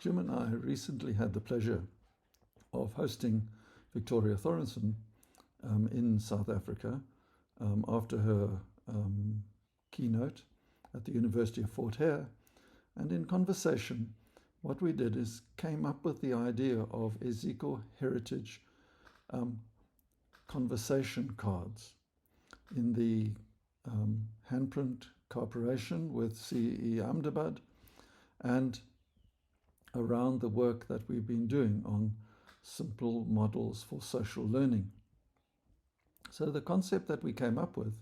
Jim and I recently had the pleasure of hosting Victoria Thorenson in South Africa after her keynote at the University of Fort Hare. And in conversation, what we did is came up with the idea of eZiko heritage conversation cards in the handprint cooperation with CE Ahmedabad and around the work that we've been doing on simple models for social learning. So the concept that we came up with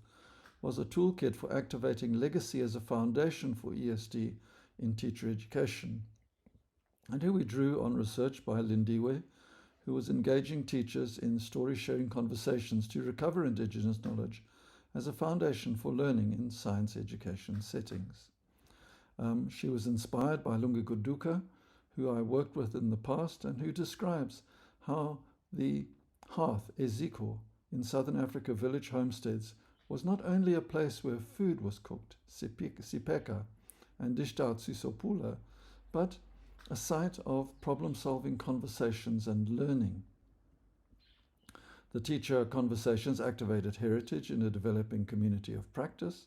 was a toolkit for activating legacy as a foundation for ESD in teacher education. And here we drew on research by Lindiwe, who was engaging teachers in story-sharing conversations to recover Indigenous knowledge as a foundation for learning in science education settings. She was inspired by Lunga Guduka, who I worked with in the past and who describes how the hearth, eZiko, in Southern Africa village homesteads was not only a place where food was cooked, sipeka, and dished out sisopula, but a site of problem-solving conversations and learning. The teacher conversations activated heritage in a developing community of practice,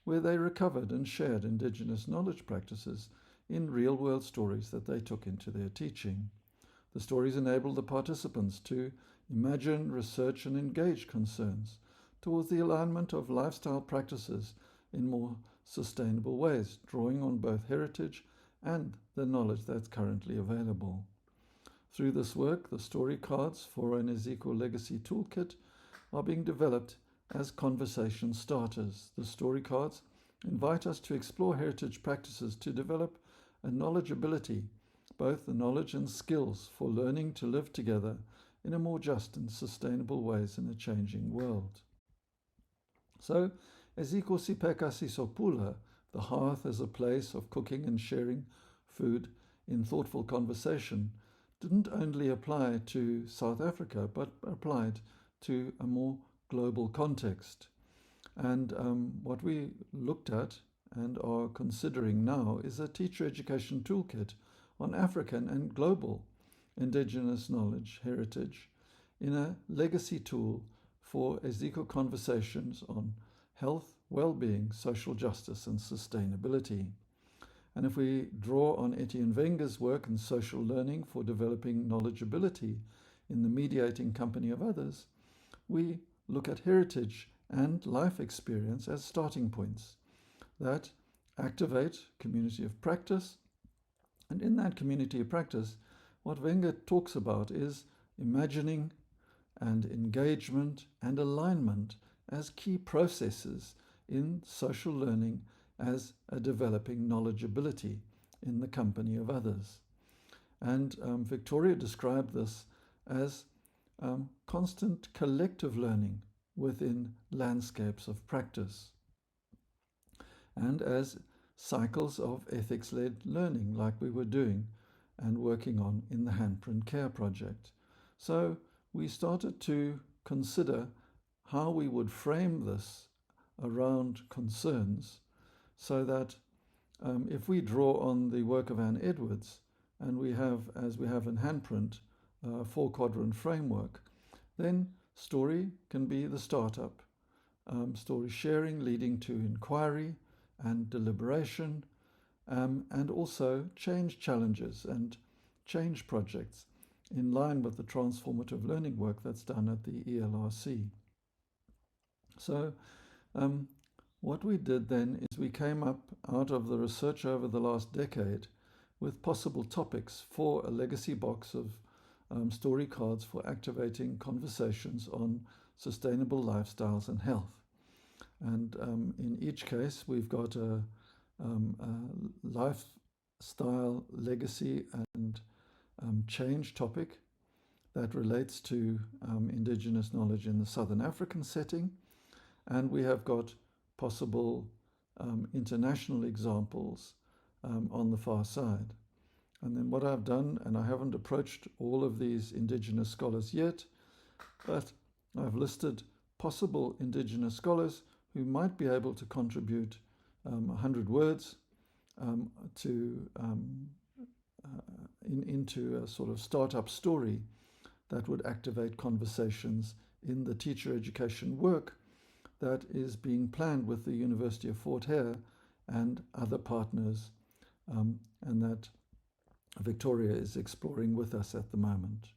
where they recovered and shared Indigenous knowledge practices in real-world stories that they took into their teaching. The stories enabled the participants to imagine, research, and engage concerns towards the alignment of lifestyle practices in more sustainable ways, drawing on both heritage and the knowledge that's currently available. Through this work, the story cards for an eZiko Legacy Toolkit are being developed as conversation starters. The story cards invite us to explore heritage practices to develop a knowledgeability, both the knowledge and skills for learning to live together in a more just and sustainable ways in a changing world. So, eZiko sipeka sisopula, the hearth as a place of cooking and sharing food in thoughtful conversation, didn't only apply to South Africa, but applied to a more global context. And what we looked at and are considering now is a teacher education toolkit on African and global Indigenous knowledge heritage in a legacy tool for eZiko conversations on health, well-being, social justice, and sustainability. And if we draw on Etienne Wenger's work in social learning for developing knowledgeability in the mediating company of others, we look at heritage and life experience as starting points that activate community of practice. And in that community of practice, what Wenger talks about is imagining and engagement and alignment as key processes in social learning as a developing knowledgeability in the company of others. And Victoria described this as constant collective learning within landscapes of practice and as cycles of ethics-led learning like we were doing and working on in the Handprint Care project. So we started to consider how we would frame this around concerns so that if we draw on the work of Anne Edwards and we have, as we have in Handprint, a 4-quadrant framework, then story can be the startup, story sharing leading to inquiry and deliberation, and also change challenges and change projects in line with the transformative learning work that's done at the ELRC. So what we did then is we came up out of the research over the last decade with possible topics for a legacy box of story cards for activating conversations on sustainable lifestyles and health. And in each case, we've got a lifestyle, legacy, and change topic that relates to Indigenous knowledge in the Southern African setting. And we have got possible international examples on the far side. And then what I've done, and I haven't approached all of these Indigenous scholars yet, but I've listed possible Indigenous scholars who might be able to contribute 100 words to into a sort of startup story that would activate conversations in the teacher education work that is being planned with the University of Fort Hare and other partners, and that Victoria is exploring with us at the moment.